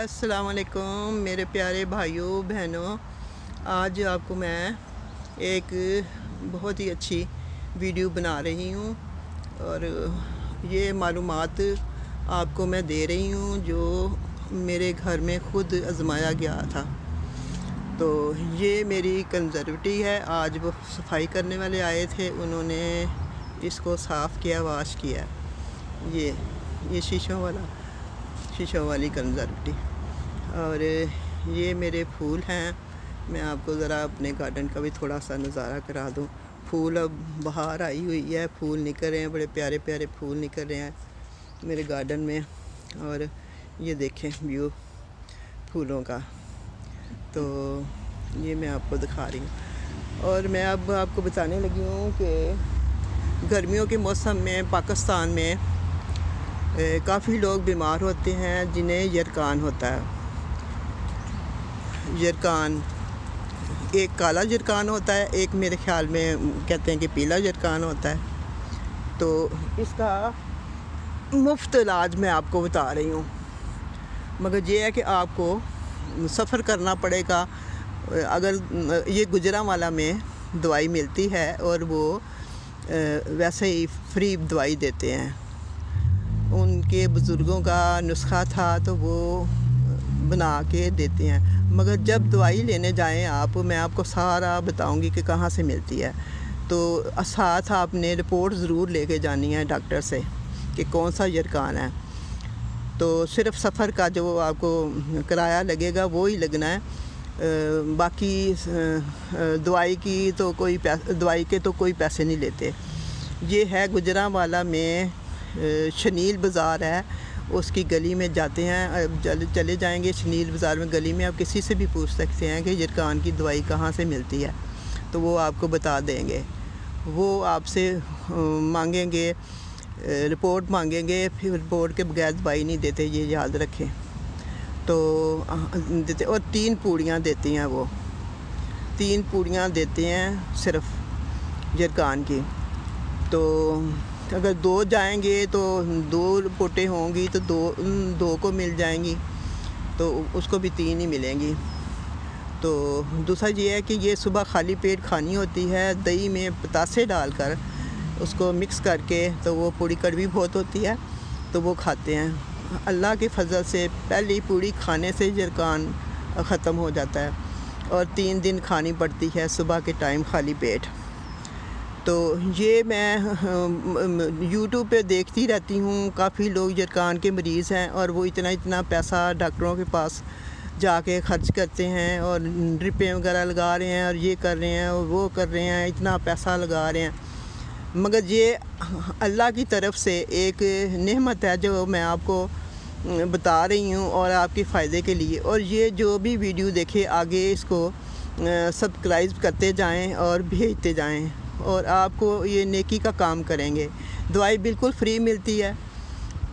अस्सलाम वालेकुम मेरे प्यारे भाइयों बहनों। आज आपको मैं एक बहुत ही अच्छी वीडियो बना रही हूँ और ये मालूमात आपको मैं दे रही हूँ जो मेरे घर में ख़ुद आजमाया गया था। तो ये मेरी कंजर्वेटी है। आज वो सफाई करने वाले आए थे, उन्होंने इसको साफ़ किया, वाश किया। ये शीशों वाली कंजर्वेटी। और ये मेरे फूल हैं। मैं आपको ज़रा अपने गार्डन का भी थोड़ा सा नज़ारा करा दूँ। फूल अब बाहर आई हुई है, फूल निकल रहे हैं, बड़े प्यारे प्यारे फूल निकल रहे हैं मेरे गार्डन में। और ये देखें व्यू फूलों का, तो ये मैं आपको दिखा रही हूँ। और मैं अब आपको बताने लगी हूँ कि गर्मियों के मौसम में पाकिस्तान में काफ़ी लोग बीमार होते हैं जिन्हें यरकान होता है। यरकान, एक काला यरकान होता है, एक मेरे ख़्याल में कहते हैं कि पीला यरकान होता है। तो इसका मुफ्त इलाज मैं आपको बता रही हूँ, मगर ये है कि आपको सफ़र करना पड़ेगा। अगर ये गुजरांवाला में दवाई मिलती है और वो वैसे ही फ्री दवाई देते हैं। उनके बुज़ुर्गों का नुस्खा था तो वो बना के देते हैं, मगर जब दवाई लेने जाएं आप, मैं आपको सारा बताऊंगी कि कहाँ से मिलती है। तो साथ आपने रिपोर्ट ज़रूर लेके जानी है डॉक्टर से कि कौन सा यरकान है। तो सिर्फ सफ़र का जो आपको किराया लगेगा वो ही लगना है, बाकी दवाई के तो कोई पैसे नहीं लेते। ये है गुजरांवाला में शनील बाज़ार है, उसकी गली में जाते हैं। चले जाएंगे शनील बाज़ार में, गली में आप किसी से भी पूछ सकते हैं कि यरकान की दवाई कहाँ से मिलती है, तो वो आपको बता देंगे। वो आपसे मांगेंगे, रिपोर्ट मांगेंगे, फिर रिपोर्ट के बगैर दवाई नहीं देते, ये याद रखें। तो देते, और 3 पूड़ियाँ देती हैं, वो 3 पूड़ियाँ देते हैं सिर्फ यरकान की। तो अगर 2 जाएंगे तो 2 रिपोर्टें होंगी तो 2 को मिल जाएंगी, तो उसको भी 3 ही मिलेंगी। तो दूसरा ये है कि ये सुबह खाली पेट खानी होती है, दही में पतासे डालकर उसको मिक्स करके। तो वो पूड़ी कड़वी बहुत होती है तो वो खाते हैं। अल्लाह के फजल से पहली पूड़ी खाने से यरकान ख़त्म हो जाता है और 3 दिन खानी पड़ती है सुबह के टाइम खाली पेट। तो ये मैं यूट्यूब पे देखती रहती हूँ, काफ़ी लोग यरकान के मरीज़ हैं और वो इतना पैसा डॉक्टरों के पास जाके ख़र्च करते हैं और ड्रिपें वगैरह लगा रहे हैं और ये कर रहे हैं और वो कर रहे हैं, इतना पैसा लगा रहे हैं। मगर ये अल्लाह की तरफ से एक नेमत है जो मैं आपको बता रही हूँ और आपके फ़ायदे के लिए। और ये जो भी वीडियो देखे आगे इसको सब्सक्राइब करते जाएं और भेजते जाएं, और आपको ये नेकी का काम करेंगे। दवाई बिल्कुल फ्री मिलती है।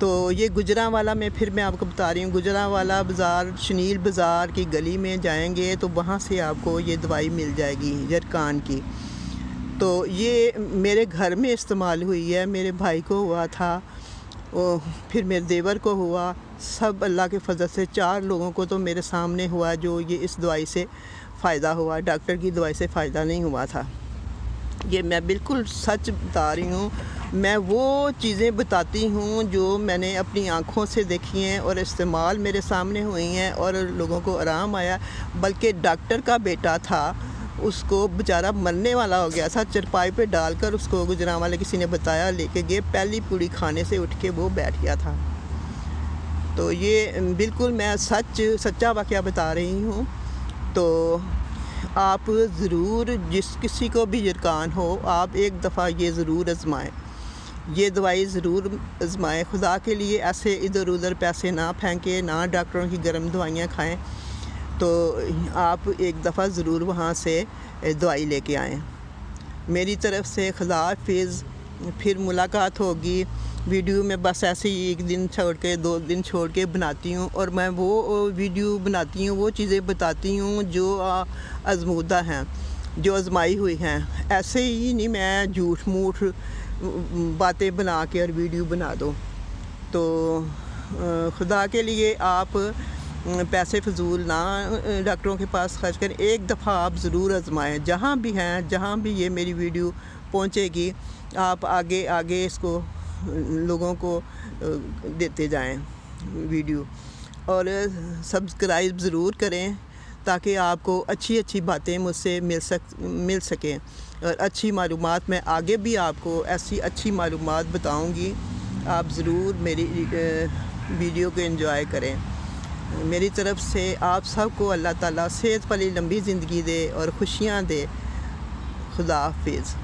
तो ये गुजरांवाला में, फिर मैं आपको बता रही हूँ, गुजरांवाला बाज़ार, शनील बाज़ार की गली में जाएंगे तो वहाँ से आपको ये दवाई मिल जाएगी यरकान की। तो ये मेरे घर में इस्तेमाल हुई है, मेरे भाई को हुआ था, फिर मेरे देवर को हुआ, सब अल्लाह के फजल से 4 लोगों को तो मेरे सामने हुआ जो ये इस दवाई से फ़ायदा हुआ। डॉक्टर की दवाई से फ़ायदा नहीं हुआ था। ये मैं बिल्कुल सच बता रही हूँ। मैं वो चीज़ें बताती हूँ जो मैंने अपनी आँखों से देखी हैं और इस्तेमाल मेरे सामने हुई हैं और लोगों को आराम आया। बल्कि डॉक्टर का बेटा था, उसको बेचारा मरने वाला हो गया था, चरपाई पे डालकर उसको गुजरांवाले किसी ने बताया, लेके गए, पहली पूड़ी खाने से उठ के वो बैठ गया था। तो ये बिल्कुल मैं सच्चा वाक़या बता रही हूँ। तो आप ज़रूर, जिस किसी को भी यरकान हो, आप एक दफ़ा ये ज़रूर आज़माएँ, ये दवाई ज़रूर आज़माएँ। खुदा के लिए ऐसे इधर उधर पैसे ना फेंकें, ना डॉक्टरों की गर्म दवाइयाँ खाएं। तो आप एक दफ़ा ज़रूर वहाँ से दवाई लेके आएँ। मेरी तरफ़ से खुदा हाफ़िज़। फिर मुलाकात होगी। वीडियो में बस ऐसे ही 1 दिन छोड़ के 2 दिन छोड़ के बनाती हूँ, और मैं वो वीडियो बनाती हूँ, वो चीज़ें बताती हूँ जो आज़मूदा हैं, जो आज़माई हुई हैं। ऐसे ही नहीं मैं झूठ मूठ बातें बना के और वीडियो बना दूँ। तो खुदा के लिए आप پیسے فضول نہ ڈاکٹروں کے پاس خرچ کریں. ایک دفعہ آپ ضرور آزمائیں. جہاں بھی ہیں، جہاں بھی یہ میری ویڈیو پہنچے گی، آپ آگے آگے اس کو لوگوں کو دیتے جائیں ویڈیو. اور سبسکرائب ضرور کریں تاکہ آپ کو اچھی اچھی باتیں مجھ سے مل سکیں، اور اچھی معلومات میں آگے بھی آپ کو ایسی اچھی معلومات بتاؤں گی. آپ ضرور میری ویڈیو کو انجوائے کریں. میری طرف سے آپ سب کو اللہ تعالیٰ صحت والی لمبی زندگی دے اور خوشیاں دے. خدا حافظ.